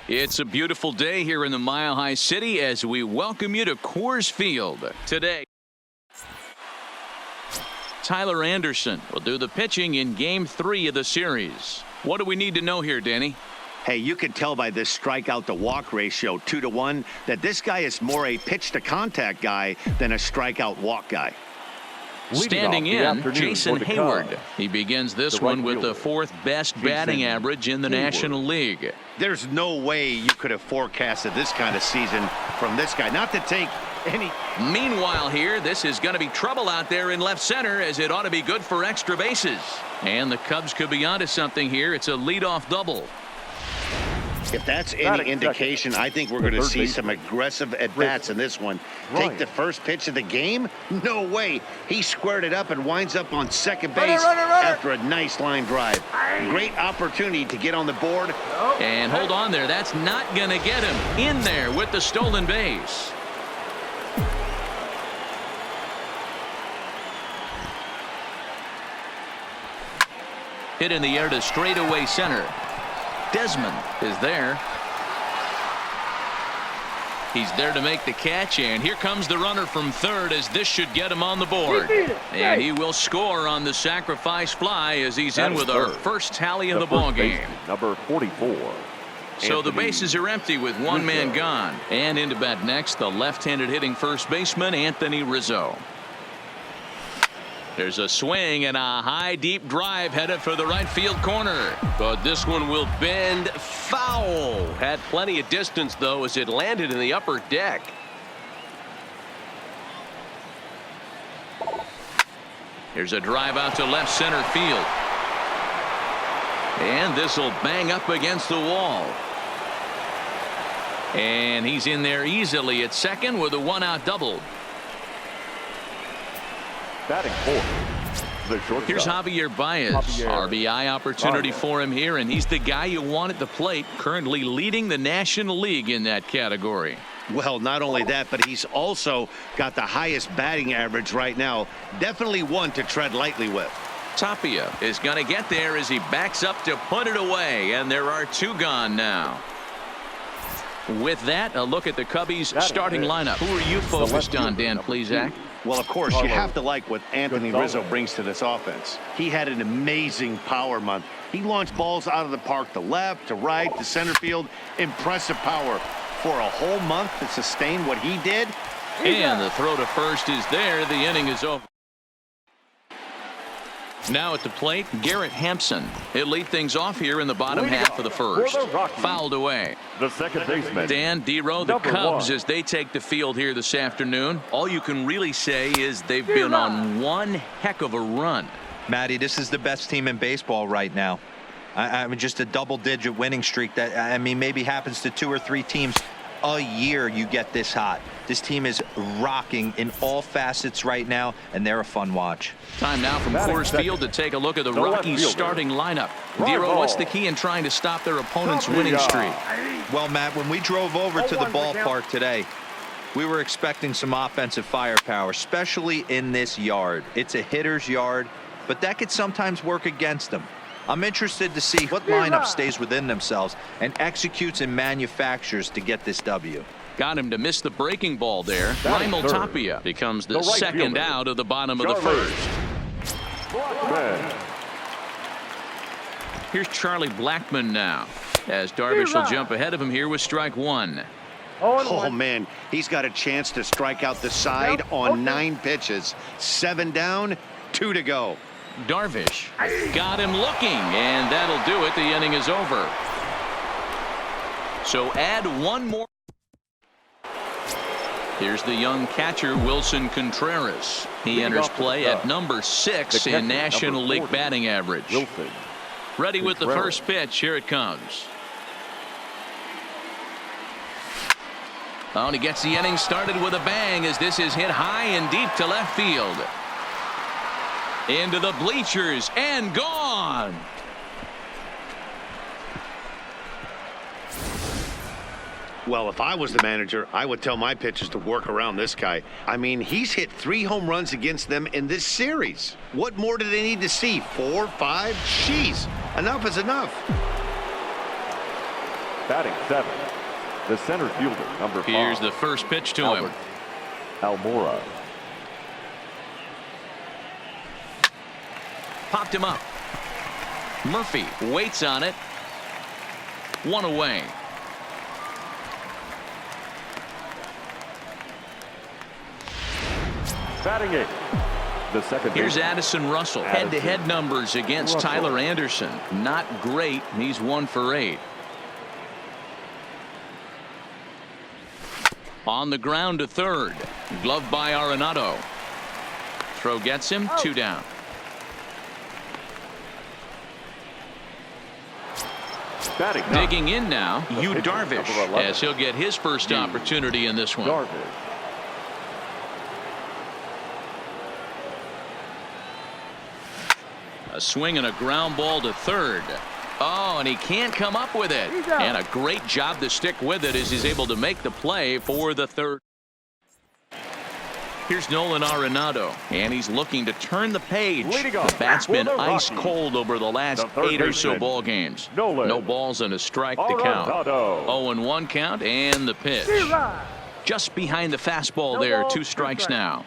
It's a beautiful day here in the Mile High City as we welcome you to Coors Field. Today, Tyler Anderson will do the pitching in Game 3 of the series. What do we need to know here, Danny? Hey, you can tell by this strikeout-to-walk ratio, 2-to-1, that this guy is more a pitch-to-contact guy than a strikeout-walk guy. Standing in, Jason Hayward. He begins this one with the 4th best batting average in the National League. There's no way you could have forecasted this kind of season from this guy. Not to take any. Meanwhile here, this is going to be trouble out there in left center, as it ought to be good for extra bases. And the Cubs could be onto something here. It's a leadoff double. If that's any indication, I think we're going to see some aggressive at-bats in this one. Take the first pitch of the game? No way. He squared it up and winds up on second base after a nice line drive. Great opportunity to get on the board. And hold on there. That's not going to get him in there with the stolen base. Hit in the air to straightaway center. Desmond is there. He's there to make the catch, and here comes the runner from third, as this should get him on the board. And he will score on the sacrifice fly as he's in with our first tally of the ball game. Number 44. So the bases are empty with one man gone. And into bat next, the left-handed hitting first baseman, Anthony Rizzo. There's a swing and a high deep drive headed for the right field corner. But this one will bend foul. Had plenty of distance, though, as it landed in the upper deck. Here's a drive out to left center field. And this will bang up against the wall. And he's in there easily at second with a one-out double. Batting fourth. Here's Javier Baez. RBI opportunity for him here, and he's the guy you want at the plate, currently leading the National League in that category. Well, not only that, but he's also got the highest batting average right now. Definitely one to tread lightly with. Tapia is going to get there as he backs up to put it away, and there are two gone now. With that, a look at the Cubbies' starting lineup. Who are you focused on, Dan Plesac? Well, of course, you have to like what Anthony Rizzo brings to this offense. He had an amazing power month. He launched balls out of the park to left, to right, to center field. Impressive power for a whole month to sustain what he did. And the throw to first is there. The inning is over. Now at the plate, Garrett Hampson. He'll lead things off here in the bottom half of the first. Fouled away. The second baseman. Dan Dero, the Cubs, as they take the field here this afternoon. All you can really say is they've been on one heck of a run. Matty, this is the best team in baseball right now. I mean, just a double-digit winning streak that, I mean, maybe happens to 2 or 3 teams a year. You get this hot. This team is rocking in all facets right now, and they're a fun watch. Time now from Coors Field to take a look at the Rockies' starting lineup. Dero, what's the key in trying to stop their opponent's winning streak? Well, Matt, when we drove over to the ballpark today, we were expecting some offensive firepower, especially in this yard. It's a hitter's yard, but that could sometimes work against them. I'm interested to see what lineup stays within themselves and executes and manufactures to get this W. Got him to miss the breaking ball there. Raimel Tapia becomes the second out of the bottom of the first. Here's Charlie Blackmon now, as Darvish will jump ahead of him here with strike one. Oh, man, he's got a chance to strike out the side on 9 pitches. 7 down, 2 to go. Darvish got him looking, and that'll do it. The inning is over. So add one more. Here's the young catcher, Wilson Contreras. He enters play at number 6 in National League batting average. Ready with the first pitch. Here it comes. Oh, and he gets the inning started with a bang as this is hit high and deep to left field. Into the bleachers and gone. Well, if I was the manager, I would tell my pitchers to work around this guy. I mean, he's hit 3 home runs against them in this series. What more do they need to see? 4, 5? Jeez, enough is enough. Batting 7th, the center fielder, number 5. Here's the first pitch to him. Almora. Popped him up. Murphy waits on it. 1 away. Batting 8th, the second Here's baseman. Addison Russell. Head-to-head numbers against Russell. Tyler Anderson. Not great. He's 1 for 8. On the ground to third. Gloved by Arenado. Throw gets him. 2 down. Batting 9th, Digging in now, The Yu pitcher, Darvish, number 11. as he'll get his first opportunity in this one. Darvish. A swing and a ground ball to third. Oh, and he can't come up with it. And a great job to stick with it as he's able to make the play for the third. Here's Nolan Arenado, and he's looking to turn the page. Leading The off bat's for been the ice Rockies, cold over the last the third 8 or so baseman, ball games. Nolan No balls and a strike to count. Arenado. 0-1 count and the pitch. Just behind the fastball there. 2 strikes now.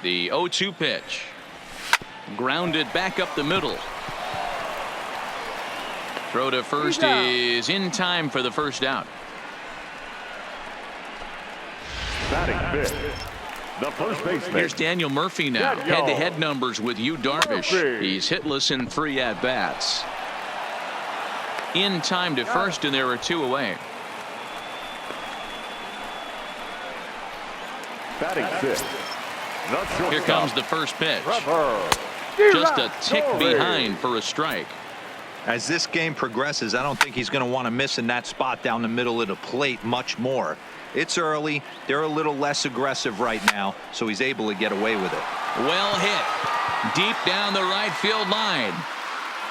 The 0-2 pitch. Grounded back up the middle. Throw to first is in time for the first out. Batting 5th, the first baseman. Here's Daniel Murphy now. Daniel. Head-to-head numbers with Yu Darvish. Murphy. He's hitless in 3 at-bats. In time to first, and there are 2 away. Batting 6th, the shortstop. Here comes the first pitch. Trevor. Just a tick behind for a strike. As this game progresses, I don't think he's going to want to miss in that spot down the middle of the plate much more. It's early. They're a little less aggressive right now, so he's able to get away with it. Well hit. Deep down the right field line.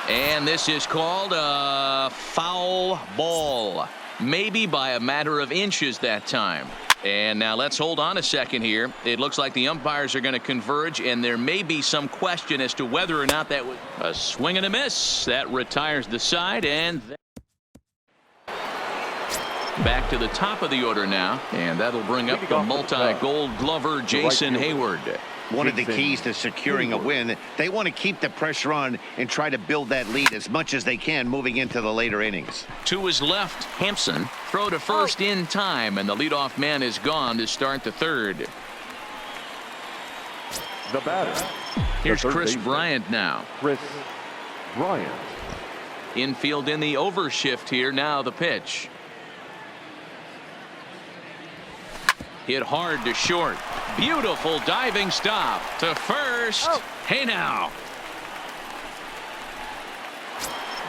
And this is called a foul ball. Maybe by a matter of inches that time. And now let's hold on a second here. It looks like the umpires are going to converge, and there may be some question as to whether or not that was a swing and a miss. That retires the side, and back to the top of the order now, and that'll bring up the multi-gold glover Jason Hayward. One of the keys to securing a win, they want to keep the pressure on and try to build that lead as much as they can moving into the later innings. To his left, Hampson. Throw to first in time, and the leadoff man is gone to start the third. The batter. Here's the third Chris baseman, Bryant now. Chris Bryant. Infield in the overshift here. Now the pitch. Hit hard to short. Beautiful diving stop to first. Hey now.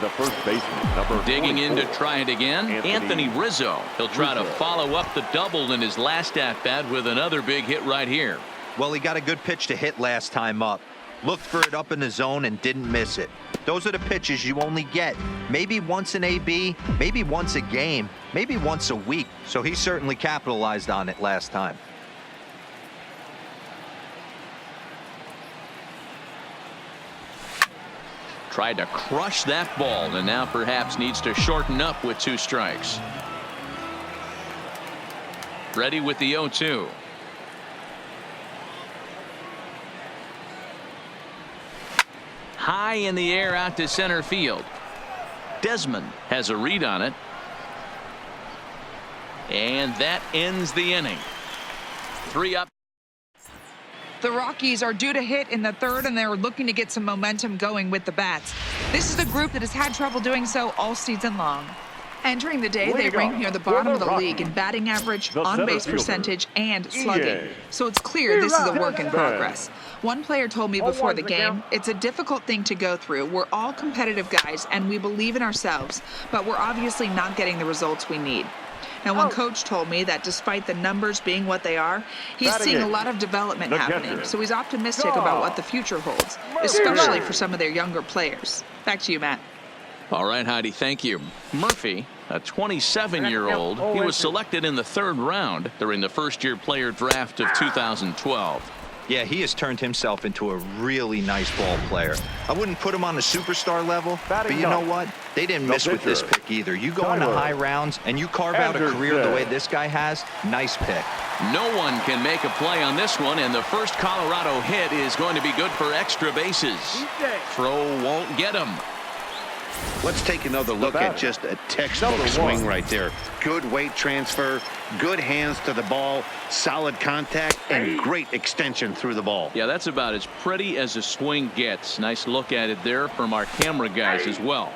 The first baseman, number Digging in to 44. try it again. Anthony Rizzo. He'll try to follow up the double in his last at-bat with another big hit right here. Well, he got a good pitch to hit last time up. Looked for it up in the zone and didn't miss it. Those are the pitches you only get maybe once in AB, maybe once a game, maybe once a week. So he certainly capitalized on it last time. Tried to crush that ball, and now perhaps needs to shorten up with 2 strikes. Ready with the 0-2. High in the air out to center field. Desmond has a read on it. And that ends the inning. 3 up. The Rockies are due to hit in the third, and they're looking to get some momentum going with the bats. This is a group that has had trouble doing so all season long. Entering the day, they rank near the bottom of the league in batting average, on-base percentage, and slugging. So it's clear this is a work in progress. One player told me before the game, it's a difficult thing to go through. We're all competitive guys, and we believe in ourselves, but we're obviously not getting the results we need. Now, one coach told me that despite the numbers being what they are, he's seeing a lot of development happening, so he's optimistic about what the future holds, especially for some of their younger players. Back to you, Matt. All right, Heidi, thank you. Murphy, a 27-year-old, he was selected in the 3rd round during the first-year player draft of 2012. Yeah, he has turned himself into a really nice ball player. I wouldn't put him on the superstar level, but you know what? They didn't miss with this pick either. You go into high rounds and you carve out a career the way this guy has, nice pick. No one can make a play on this one, and the first Colorado hit is going to be good for extra bases. Throw won't get him. Let's take another look at just a textbook swing right there. Good weight transfer, good hands to the ball, solid contact, and great extension through the ball. Yeah, that's about as pretty as a swing gets. Nice look at it there from our camera guys as well.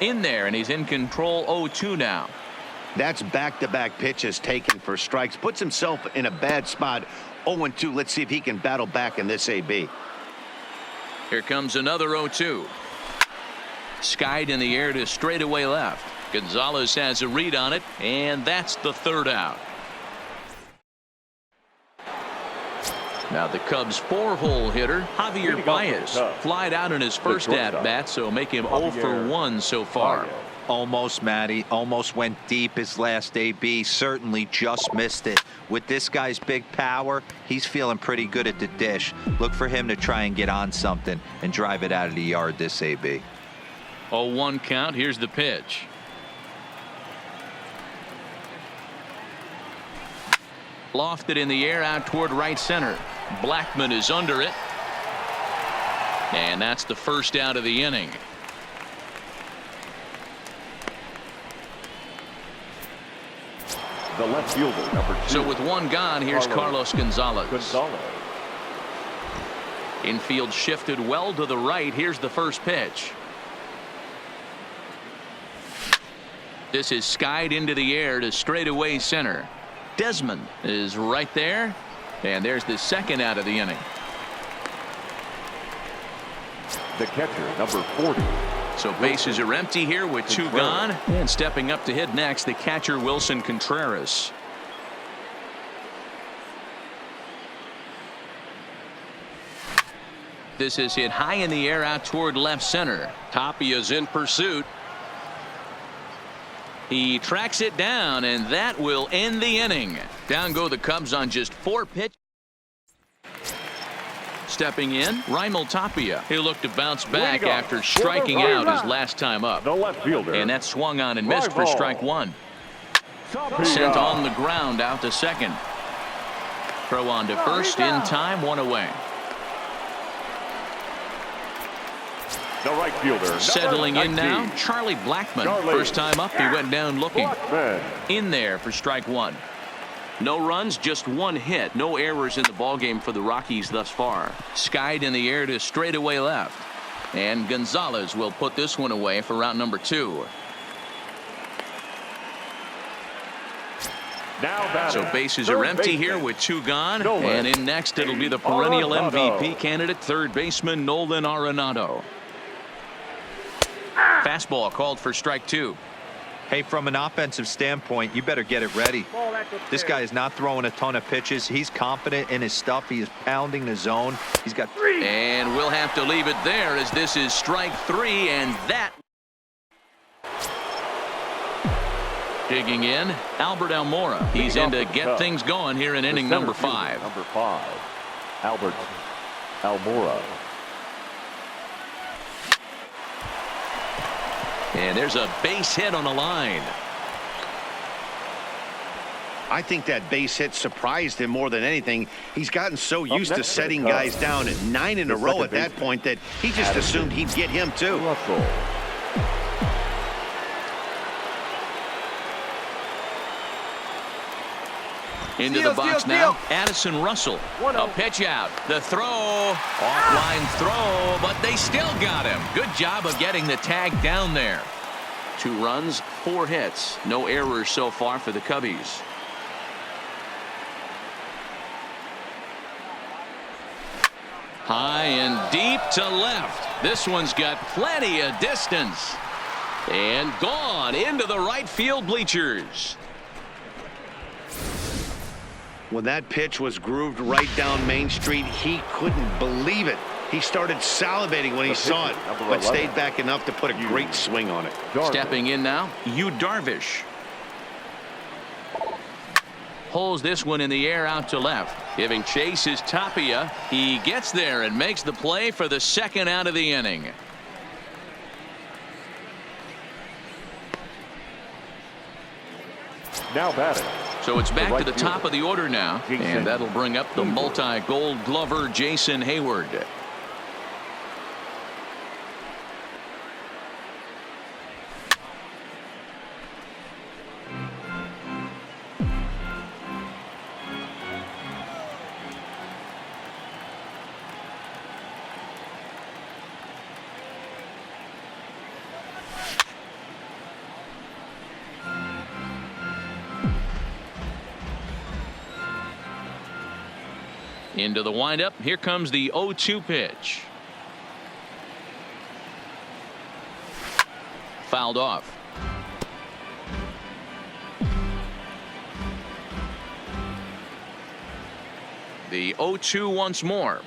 In there, and he's in control 0-2 now. That's back-to-back pitches taken for strikes. Puts himself in a bad spot. 0-2. Let's see if he can battle back in this AB. Here comes another 0-2. Skied in the air to straightaway left. Gonzalez has a read on it, and that's the third out. Now the Cubs' 4-hole hitter, Javier Baez, flied out in his first at-bat, so make him 0 for 1 so far. Almost, Matty. Almost went deep his last AB. Certainly just missed it. With this guy's big power, he's feeling pretty good at the dish. Look for him to try and get on something and drive it out of the yard this AB. 0-1 count. Here's the pitch. Lofted in the air out toward right center. Blackman is under it. And that's the first out of the inning. The left fielder, number 2. So with one gone, here's Carlos Gonzalez. Infield shifted well to the right. Here's the first pitch. This is skied into the air to straightaway center. Desmond is right there, and there's the second out of the inning. The catcher, number 40. So bases are empty here with 2 gone, and stepping up to hit next, the catcher Wilson Contreras. This is hit high in the air out toward left center. Tapia's in pursuit. He tracks it down, and that will end the inning. Down go the Cubs on just 4 pitches. Stepping in, Raimel Tapia. He'll look to bounce back after striking out his last time up. The left fielder. And that swung on and missed for strike 1. Sent on the ground out to second. Throw on to first in time, 1 away. The right fielder. Settling in now, Charlie Blackman. First time up, he went down looking. In there for strike 1. No runs, just 1 hit. No errors in the ballgame for the Rockies thus far. Skied in the air to straightaway left. And Gonzalez will put this one away for round number 2. So bases are empty here with 2 gone. And in next, it'll be the perennial MVP candidate, third baseman Nolan Arenado. Fastball called for strike 2. Hey, from an offensive standpoint, you better get it ready. This guy is not throwing a ton of pitches. He's confident in his stuff. He is pounding the zone. He's got 3. And we'll have to leave it there as this is strike 3, and that. Digging in, Albert Almora. He's in to get things going here in inning number 5. Number 5, Albert Almora. And there's a base hit on the line. I think that base hit surprised him more than anything. He's gotten so used to setting guys down at 9 in a row at that point that he just assumed he'd get him too. Into the box now, Addison Russell. A pitch out. The throw, offline throw, but they still got him. Good job of getting the tag down there. 2 runs, 4 hits. No errors so far for the Cubbies. High and deep to left. This one's got plenty of distance. And gone into the right field bleachers. When that pitch was grooved right down Main Street, he couldn't believe it. He started salivating when he saw it, but stayed back enough to put a great swing on it. Stepping in now, Yu Darvish. pulls this one in the air out to left. Giving chase is Tapia. He gets there and makes the play for the second out of the inning. Now batting. So it's back right to the top fielder, of the order now, Jason and that'll bring up the multi-gold glover Jason Hayward. Into the windup. Here comes the 0-2 pitch. Fouled off. The 0-2 once more.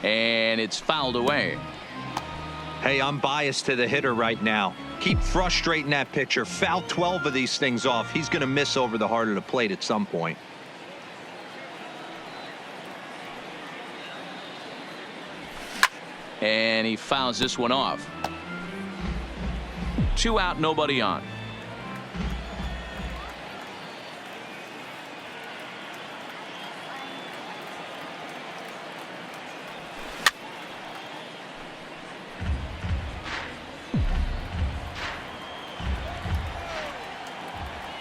And it's fouled away. Hey, I'm biased to the hitter right now. Keep frustrating that pitcher. Foul 12 of these things off. He's going to miss over the heart of the plate at some point. And he fouls this one off. 2 out, nobody on.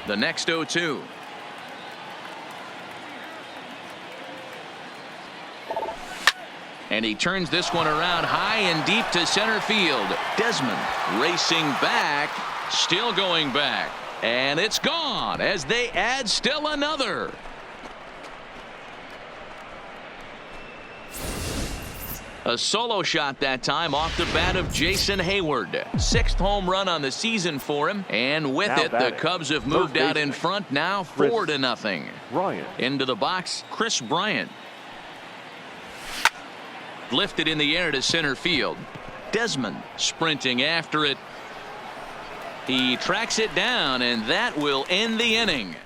The next 0-2. And he turns this one around high and deep to center field. Desmond racing back, still going back. And it's gone as they add still another. A solo shot that time off the bat of Jason Hayward. 6th home run on the season for him. And with Now it, the batting, Cubs have moved out in front now 4-0. Bryant. Into the box, Chris Bryant. Lifted in the air to center field. Desmond sprinting after it. He tracks it down, and that will end the inning.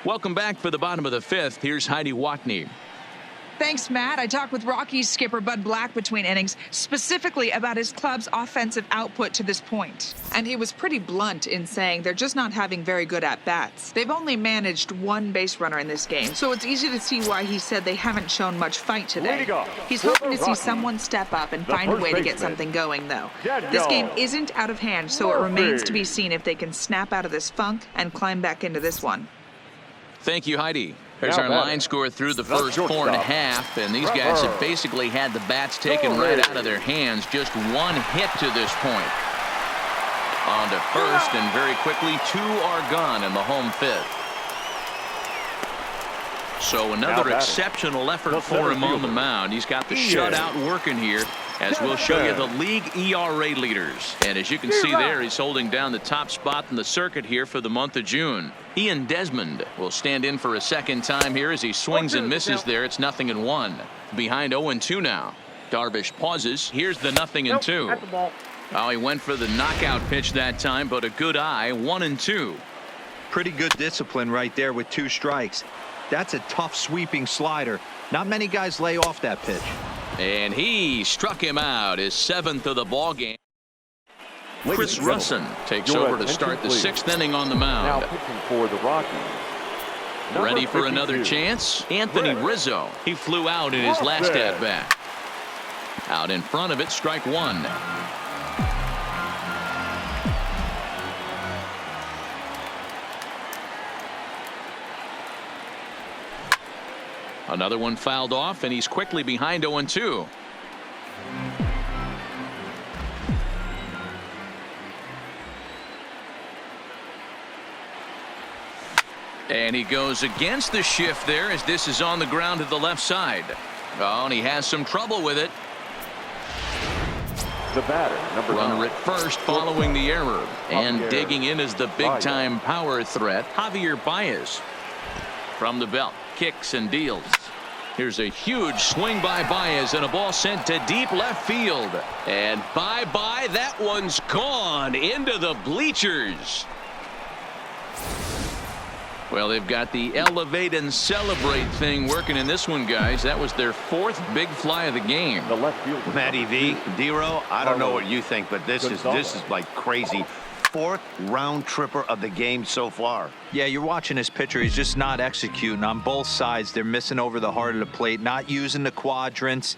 Welcome back for the bottom of the 5th. Here's Heidi Watney. Thanks, Matt. I talked with Rockies skipper Bud Black between innings, specifically about his club's offensive output to this point. And he was pretty blunt in saying they're just not having very good at-bats. They've only managed 1 base runner in this game, so it's easy to see why he said they haven't shown much fight today. He's hoping to see someone step up and find a way to get something going, though. This game isn't out of hand, so it remains to be seen if they can snap out of this funk and climb back into this one. Thank you, Heidi. There's Now our batting. line score through the That's first shortstop. 4.5, and these guys have basically had the bats taken right out of their hands. Just 1 hit to this point. On to first, and very quickly 2 are gone in the home 5th. So another exceptional effort for him on the mound. He's got the shutout working here, as we'll show you the league ERA leaders. And as you can see there, he's holding down the top spot in the circuit here for the month of June. Ian Desmond will stand in for a second time here as he swings and misses there. It's 0-1. Behind 0-2 now. Darvish pauses. Here's the 0-2. Oh, he went for the knockout pitch that time, but a good eye. 1-2. Pretty good discipline right there with 2 strikes. That's a tough sweeping slider. Not many guys lay off that pitch. And he struck him out, his 7th of the ball game. Chris Russin takes over to start the 6th inning on the Now mound. pitching for the Rockies. Ready for 52. another chance? Anthony Rizzo. He flew out in his last at bat. Out in front of it, strike 1. Another one fouled off, and he's quickly behind 0-2. And he goes against the shift there as this is on the ground to the left side. Oh, and he has some trouble with it. The batter, number 9. Runner at first following the error. And digging in is the big-time power threat, Javier Baez. From the belt, kicks and deals. Here's a huge swing by Baez and a ball sent to deep left field. And bye-bye, that one's gone into the bleachers. Well, they've got the elevate and celebrate thing working in this one, guys. That was their 4th big fly of the game. The left fielder. Matty V, D-Row, I don't know what you think, but this is like crazy. 4th round tripper of the game so far. Yeah, you're watching this pitcher. He's just not executing on both sides. They're missing over the heart of the plate, not using the quadrants.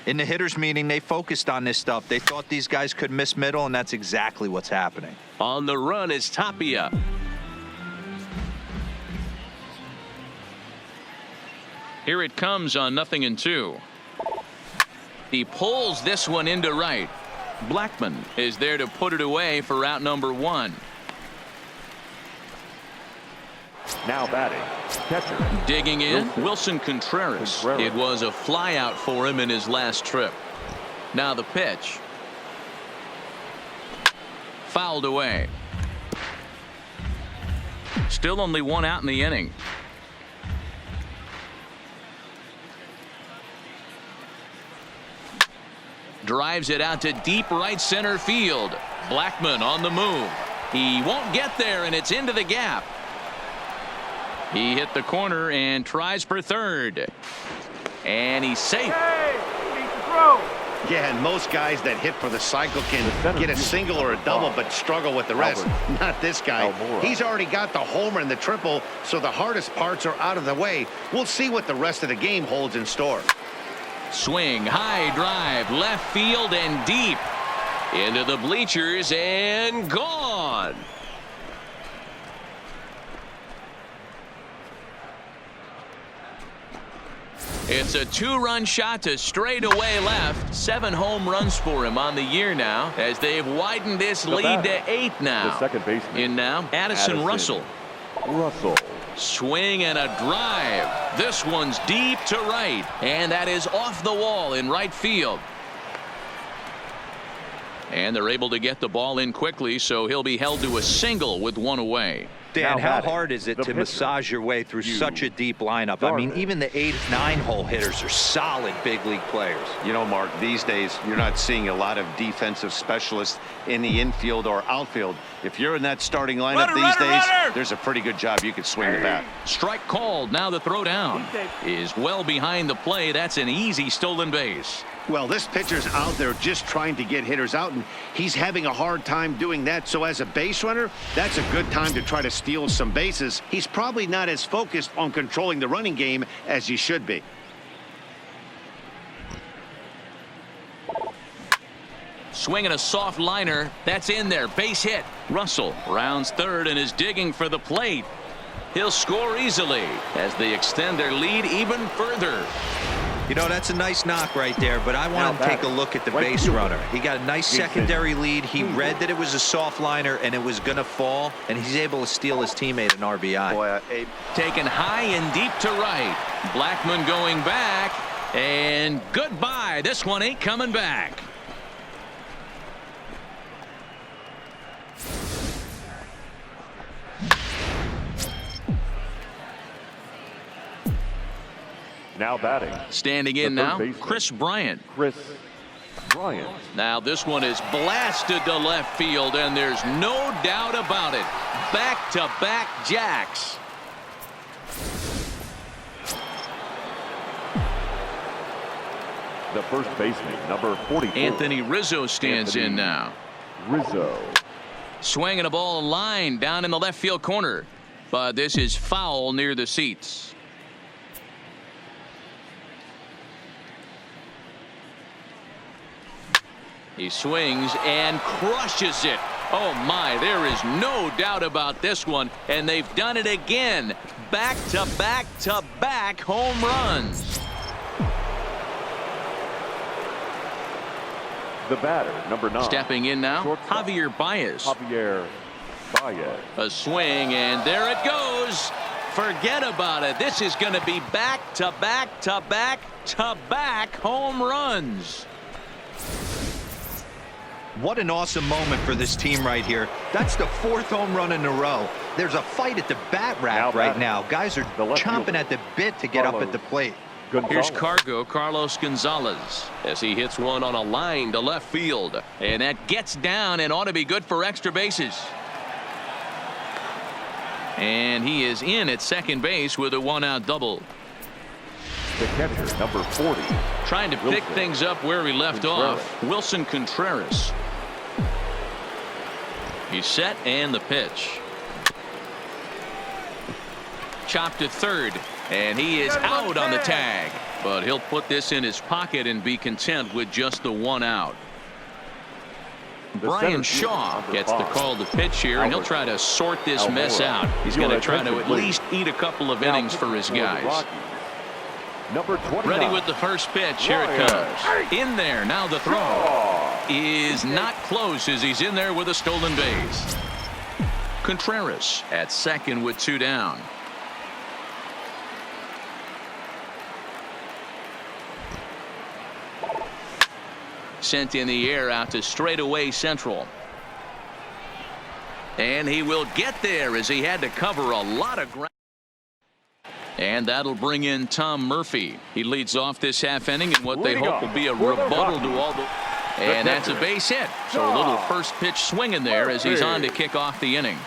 In the hitters meeting, they focused on this stuff. They thought these guys could miss middle, and that's exactly what's happening. On the run is Tapia. Here it comes on 0-2. He pulls this one into right. Blackman is there to put it away for out number 1. Now batting, catcher. Digging in, Wilson Contreras. It was a flyout for him in his last trip. Now the pitch. Fouled away. Still only 1 out in the inning. Drives it out to deep right center field. Blackman on the move. He won't get there, and it's into the gap. He hit the corner and tries for third. And he's safe. Yeah, and most guys that hit for the cycle can get a single or a double but struggle with the rest. Not this guy. He's already got the homer and the triple, so the hardest parts are out of the way. We'll see what the rest of the game holds in store. Swing, high drive, left field and deep. Into the bleachers and gone. It's a 2-run shot to straightaway left. 7 home runs for him on the year now, as they've widened this lead to 8 now. The second baseman. In now, Addison Russell. Swing and a drive. This one's deep to right, and that is off the wall in right field. And they're able to get the ball in quickly, so he'll be held to a single with 1 away. Dan, how hard is it to massage your way through such a deep lineup? I mean, even the 8, 9-hole hitters are solid big league players. You know, Mark, these days you're not seeing a lot of defensive specialists in the infield or outfield. If you're in that starting lineup these days, there's a pretty good job you could swing the bat. Strike called. Now the throw down is well behind the play. That's an easy stolen base. Well, this pitcher's out there just trying to get hitters out, and he's having a hard time doing that. So as a base runner, that's a good time to try to steal some bases. He's probably not as focused on controlling the running game as he should be. Swinging a soft liner. That's in there. Base hit. Russell rounds third and is digging for the plate. He'll score easily as they extend their lead even further. You know, that's a nice knock right there, but I want to take a look at the base runner. He got a nice secondary lead. He read that it was a soft liner and it was going to fall, and he's able to steal his teammate an RBI. Boy, taken high and deep to right. Blackman going back, and goodbye. This one ain't coming back. Now batting. Standing in now, Chris Bryant. Now this one is blasted to left field, and there's no doubt about it. Back-to-back jacks. The first baseman, number 44. Anthony Rizzo stands in now. Swinging a ball line down in the left field corner, but this is foul near the seats. He swings and crushes it. Oh my, there is no doubt about this one, and they've done it again. Back-to-back-to-back home runs. The batter, number 9. Stepping in now, Javier Baez. A swing, and there it goes. Forget about it. This is going to be back-to-back-to-back-to-back home runs. What an awesome moment for this team right here. That's the 4th home run in a row. There's a fight at the bat rack right now. Guys are chomping at the bit to get up at the plate. Here's Carlos Gonzalez as he hits one on a line to left field. And that gets down and ought to be good for extra bases. And he is in at second base with a one-out double. The catcher, number 40. Trying to pick things up where he left off. Wilson Contreras. He's set and the pitch. Chopped to third. And he is out on the tag. But he'll put this in his pocket and be content with just the one out. Brian Shaw gets the call to pitch here, and he'll try to sort this mess out. He's going to try to at least eat a couple of innings for his guys. Number 29. Ready with the first pitch. Here it comes. In there. Now the throw is not close as he's in there with a stolen base. Contreras at second with two down. Sent in the air out to straightaway central. And he will get there as he had to cover a lot of ground. And that'll bring in Tom Murphy. He leads off this half inning in what they hope will be a rebuttal to all the. And that's a base hit. So a little first pitch swinging there as he's on to kick off the inning.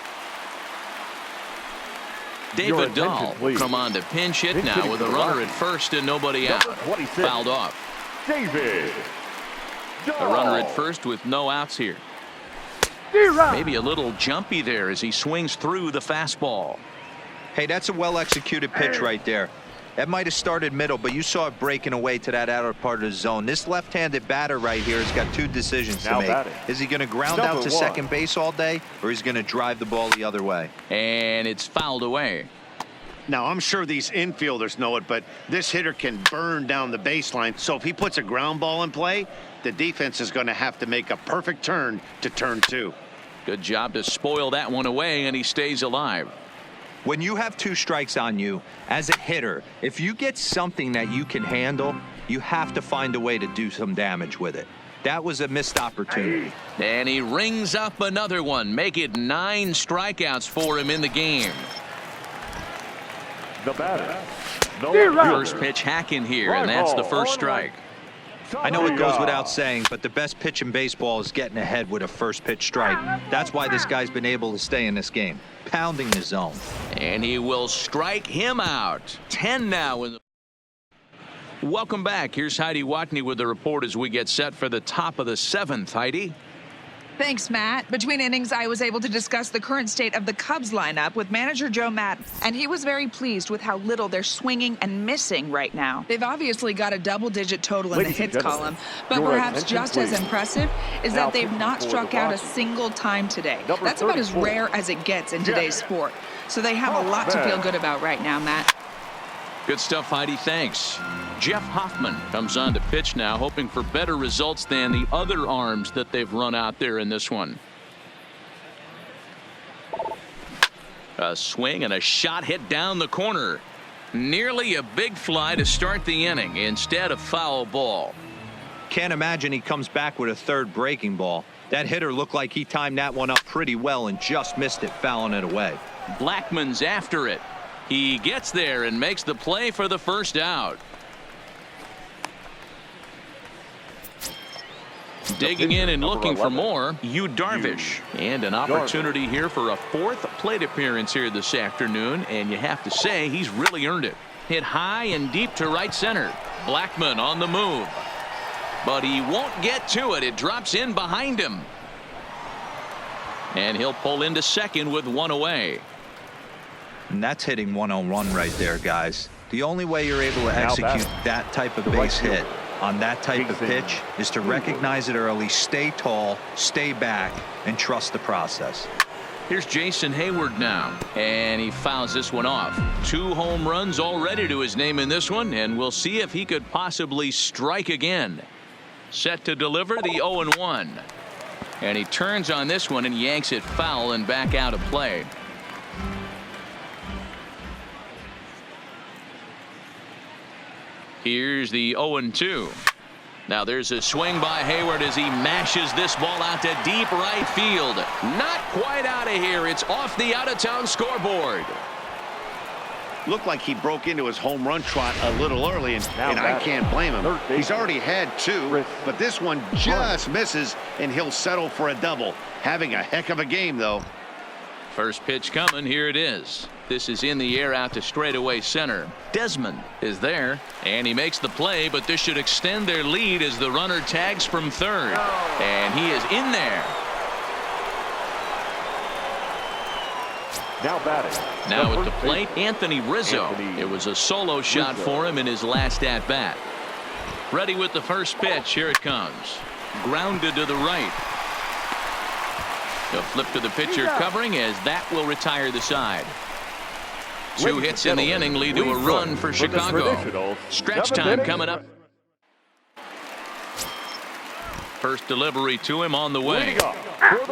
David Dahl will come on to pinch hit now with a runner at first and nobody out. Fouled off. David. A runner at first with no outs here. Maybe a little jumpy there as he swings through the fastball. Hey, that's a well-executed pitch right there. That might have started middle, but you saw it breaking away to that outer part of the zone. This left-handed batter right here has got two decisions to make. Is he going to ground out to second base all day, or is he going to drive the ball the other way? And it's fouled away. Now, I'm sure these infielders know it, but this hitter can burn down the baseline. So if he puts a ground ball in play, the defense is going to have to make a perfect turn to turn two. Good job to spoil that one away, and he stays alive. When you have two strikes on you, as a hitter, if you get something that you can handle, you have to find a way to do some damage with it. That was a missed opportunity. And he rings up another one. Make it 9 strikeouts for him in the game. The batter. First pitch hacking here, and that's the first strike. I know it goes without saying, but the best pitch in baseball is getting ahead with a first pitch strike. That's why this guy's been able to stay in this game, pounding the zone. And he will strike him out. 10 now in the. Welcome back. Here's Heidi Watney with the report as we get set for the top of the 7th. Heidi. Thanks, Matt. Between innings, I was able to discuss the current state of the Cubs lineup with manager Joe Maddon, and he was very pleased with how little they're swinging and missing right now. They've obviously got a double-digit total in the hits column, but perhaps just as impressive is that they've not struck out a single time today. That's about as rare as it gets in today's sport. So they have a lot to feel good about right now, Matt. Good stuff, Heidi. Thanks. Jeff Hoffman comes on to pitch now, hoping for better results than the other arms that they've run out there in this one. A swing and a shot hit down the corner. Nearly a big fly to start the inning instead of foul ball. Can't imagine he comes back with a third breaking ball. That hitter looked like he timed that one up pretty well and just missed it, fouling it away. Blackman's after it. He gets there and makes the play for the first out. Digging in and looking for more, Yu Darvish. And an opportunity here for a 4th plate appearance here this afternoon, and you have to say he's really earned it. Hit high and deep to right center. Blackman on the move. But he won't get to it. It drops in behind him. And he'll pull into second with one away. And that's hitting one-on-one right there, guys. The only way you're able to execute that type of base hit on that type of pitch is to recognize it early, stay tall, stay back, and trust the process. Here's Jason Hayward now, and he fouls this one off. 2 home runs already to his name in this one, and we'll see if he could possibly strike again. Set to deliver the 0-1. And he turns on this one and yanks it foul and back out of play. Here's the 0-2. Now there's a swing by Hayward as he mashes this ball out to deep right field. Not quite out of here. It's off the out-of-town scoreboard. Looked like he broke into his home run trot a little early, and I can't blame him. He's already had 2, but this one just misses, and he'll settle for a double. Having a heck of a game, though. First pitch coming. Here it is. This is in the air out to straightaway center. Desmond is there, and he makes the play, but this should extend their lead as the runner tags from third. And he is in there. Now batting. Now at the plate, Anthony Rizzo. It was a solo shot for him in his last at-bat. Ready with the first pitch. Here it comes. Grounded to the right. He'll flip to the pitcher covering as that will retire the side. 2 hits in the inning lead to a run for Chicago. Stretch time coming up. First delivery to him on the way.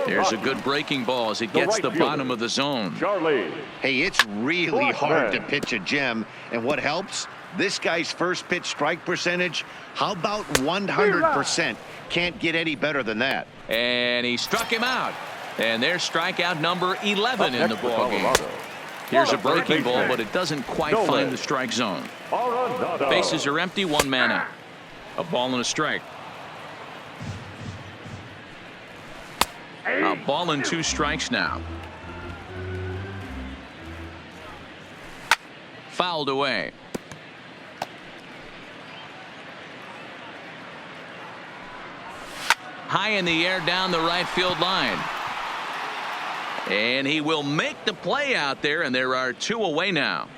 There's a good breaking ball as it gets the bottom of the zone. Hey, it's really hard to pitch a gem, and what helps? This guy's first pitch strike percentage, how about 100%? Can't get any better than that. And he struck him out. And there's strikeout number 11 in the ballgame. Here's a breaking ball, but it doesn't quite find the strike zone. Bases are empty, 1 man out. A ball and a strike. A ball and 2 strikes now. Fouled away. High in the air down the right field line. And he will make the play out there, and there are 2 away now.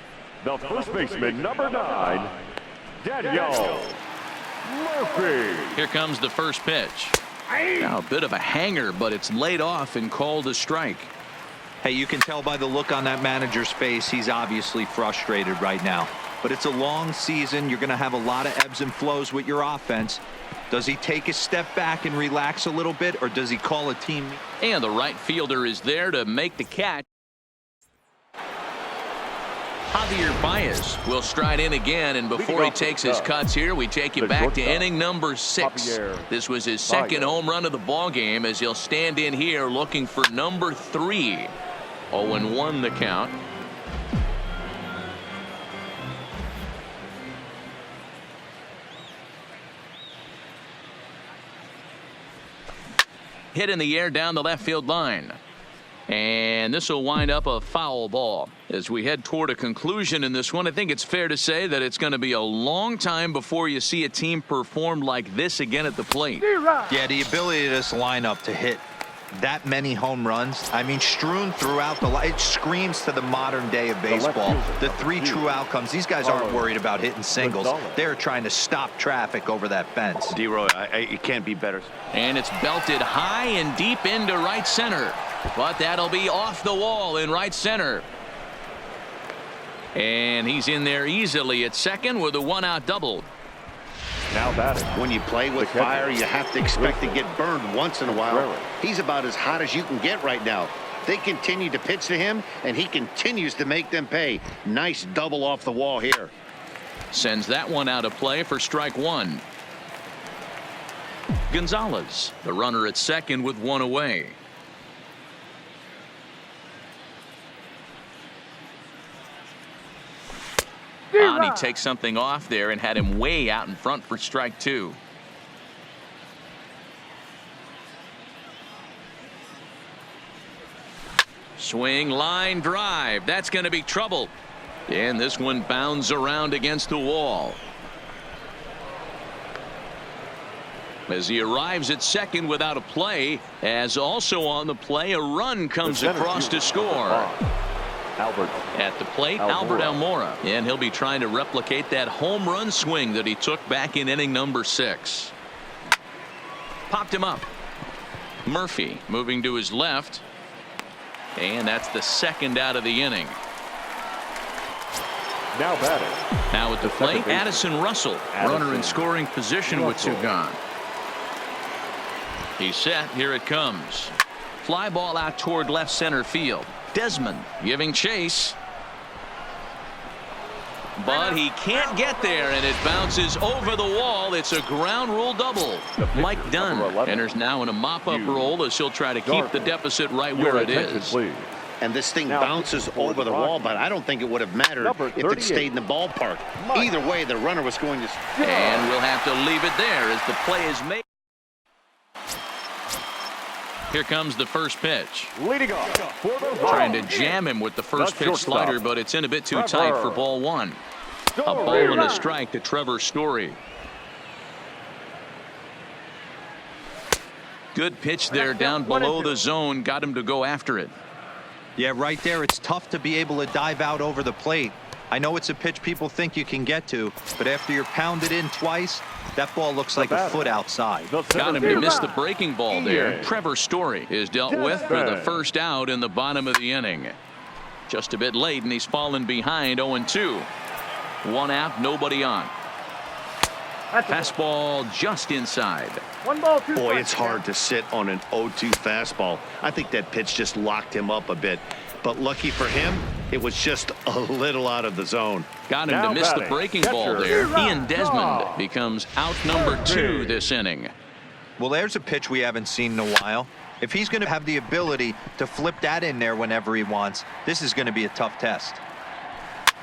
The first baseman, number 9, Daniel Murphy. Here comes the first pitch. Now a bit of a hanger, but it's laid off and called a strike. Hey, you can tell by the look on that manager's face, he's obviously frustrated right now. But it's a long season. You're going to have a lot of ebbs and flows with your offense. Does he take a step back and relax a little bit, or does he call a team? And the right fielder is there to make the catch. Javier Baez will stride in again, and before he takes his cuts here, we take you back to inning number 6. This was his second home run of the ball game as he'll stand in here looking for number 3. 0-1 the count. Hit in the air down the left field line. And this will wind up a foul ball. As we head toward a conclusion in this one, I think it's fair to say that it's going to be a long time before you see a team perform like this again at the plate. Yeah, the ability of this lineup to hit that many home runs, I mean, strewn throughout the line. It screams to the modern day of baseball. The 3 true outcomes. These guys aren't worried about hitting singles. They're trying to stop traffic over that fence. D-Roy, it can't be better. And it's belted high and deep into right center. But that'll be off the wall in right center. And he's in there easily at second with a 1-out double. Now batting. When you play with fire, you have to expect to get burned once in a while. He's about as hot as you can get right now. They continue to pitch to him, and he continues to make them pay. Nice double off the wall here. Sends that one out of play for strike 1. Gonzalez, the runner at second with 1 away. And he takes something off there and had him way out in front for strike 2. Swing, line drive. That's going to be trouble. And this one bounds around against the wall. As he arrives at second without a play, as also on the play, a run comes across to score. At the plate, Albert Almora, and he'll be trying to replicate that home run swing that he took back in inning number 6. Popped him up. Murphy moving to his left, and that's the second out of the inning. Now batting. Now at the plate, Addison Russell, runner in scoring position with 2 gone. He's set. Here it comes. Fly ball out toward left center field. Desmond giving chase. But he can't get there, and it bounces over the wall. It's a ground rule double. Mike Dunn enters now in a mop-up role as he'll try to keep the deficit right where it is. and this thing Now, bounces over the wall, but I don't think it would have mattered if it stayed in the ballpark. Either way, the runner was going to... And we'll have to leave it there as the play is made. Here comes the first pitch. Leading off for the Trying to jam him with the first pitch slider, but it's in a bit too tight for ball one. A ball and a strike to Trevor Story. Good pitch there down below the zone. Got him to go after it. Yeah, right there. It's tough to be able to dive out over the plate. I know it's a pitch people think you can get to, but after you're pounded in twice, that ball looks like a foot outside. Got him to miss the breaking ball there. Trevor Story is dealt with for the first out in the bottom of the inning. Just a bit late, and he's fallen behind 0-2. One out, nobody on. Fastball just inside. Boy, it's hard to sit on an 0-2 fastball. I think that pitch just locked him up a bit. But lucky for him, it was just a little out of the zone. Got him to miss the breaking ball there. Ian Desmond becomes out number 2 this inning. Well, there's a pitch we haven't seen in a while. If he's going to have the ability to flip that in there whenever he wants, this is going to be a tough test.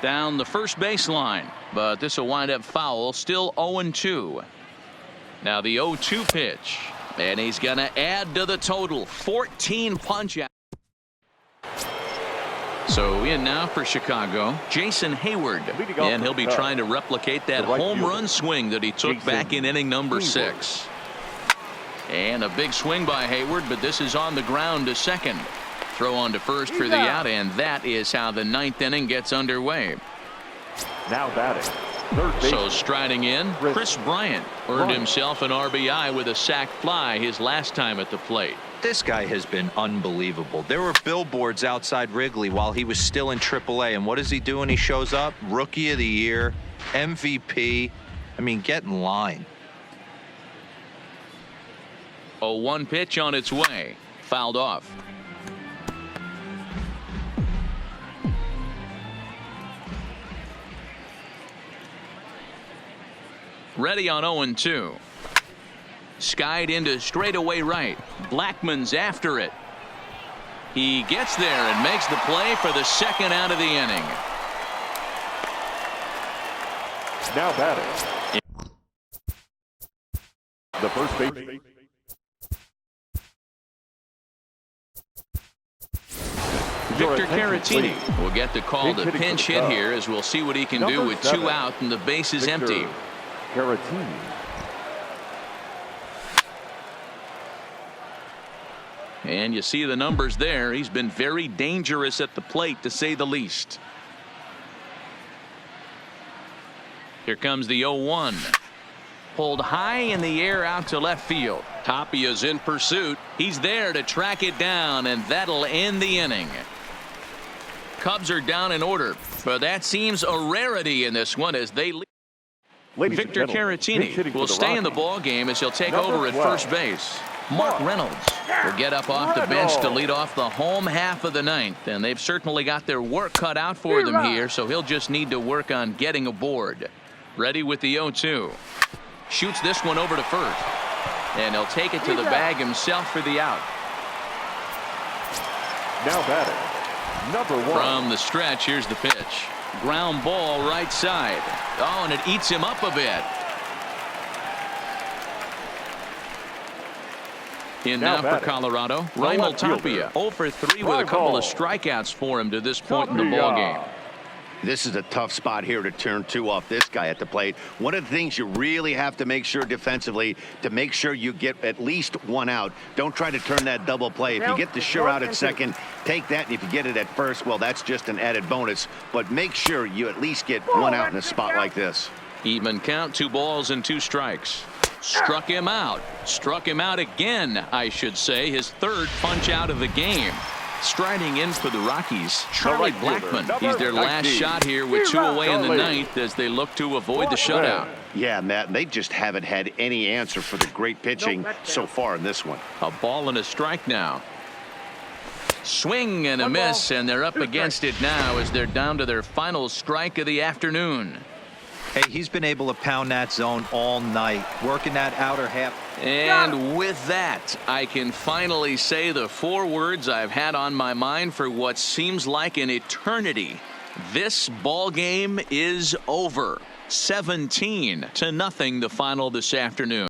Down the first baseline, but this will wind up foul. Still 0-2. Now the 0-2 pitch, and he's going to add to the total. 14 punch-out. So in now for Chicago, Jason Hayward, and he'll be trying to replicate that home run swing that he took back in inning number 6. And a big swing by Hayward, but this is on the ground to second. Throw on to first for the out, and that is how the 9th inning gets underway. Now batting. Third base. So striding in, Chris Bryant earned himself an RBI with a sac fly his last time at the plate. This guy has been unbelievable. There were billboards outside Wrigley while he was still in AAA, and what does he do when he shows up? Rookie of the Year, MVP. I mean, get in line. 0-1 pitch on its way. Fouled off. Ready on 0-2. Skied into straightaway right. Blackman's after it. He gets there and makes the play for the second out of the inning. Now batting. The first base. Victor Caratini will get the call to pinch hit here, as we'll see what he can do with 2 out and the base is empty. Caratini. And you see the numbers there. He's been very dangerous at the plate, to say the least. Here comes the 0-1. Pulled high in the air out to left field. Tapia is in pursuit. He's there to track it down, and that'll end the inning. Cubs are down in order, but that seems a rarity in this one as they lead. Victor Caratini will stay in the ball game as he'll take over at first base. Mark Reynolds will get up off the bench to lead off the home half of the 9th, and they've certainly got their work cut out for them here, so he'll just need to work on getting aboard. Ready with the 0-2. Shoots this one over to first, and he'll take it to the bag himself for the out. Now batting. Number 1. From the stretch, here's the pitch. Ground ball right side. Oh, and it eats him up a bit. In now for Colorado, Raimel Tapia, 0 for 3 with a couple of strikeouts for him to this point in the ball game. This is a tough spot here to turn 2 off this guy at the plate. One of the things you really have to make sure defensively, to make sure you get at least 1 out. Don't try to turn that double play. If you get the sure out at second, take that, and if you get it at first, well, that's just an added bonus. But make sure you at least get 1 out in a spot like this. Even count, 2 balls and 2 strikes. Struck him out. Struck him out again, I should say. His 3rd punch out of the game. Striding in for the Rockies, Charlie Blackman. He's their last shot here with 2 away in the 9th as they look to avoid the shutout. Yeah, Matt, they just haven't had any answer for the great pitching so far in this one. A ball and a strike now. Swing and a miss, and they're up against it now as they're down to their final strike of the afternoon. Hey, he's been able to pound that zone all night, working that outer half. And with that, I can finally say the 4 words I've had on my mind for what seems like an eternity. This ball game is over. 17-0 the final this afternoon.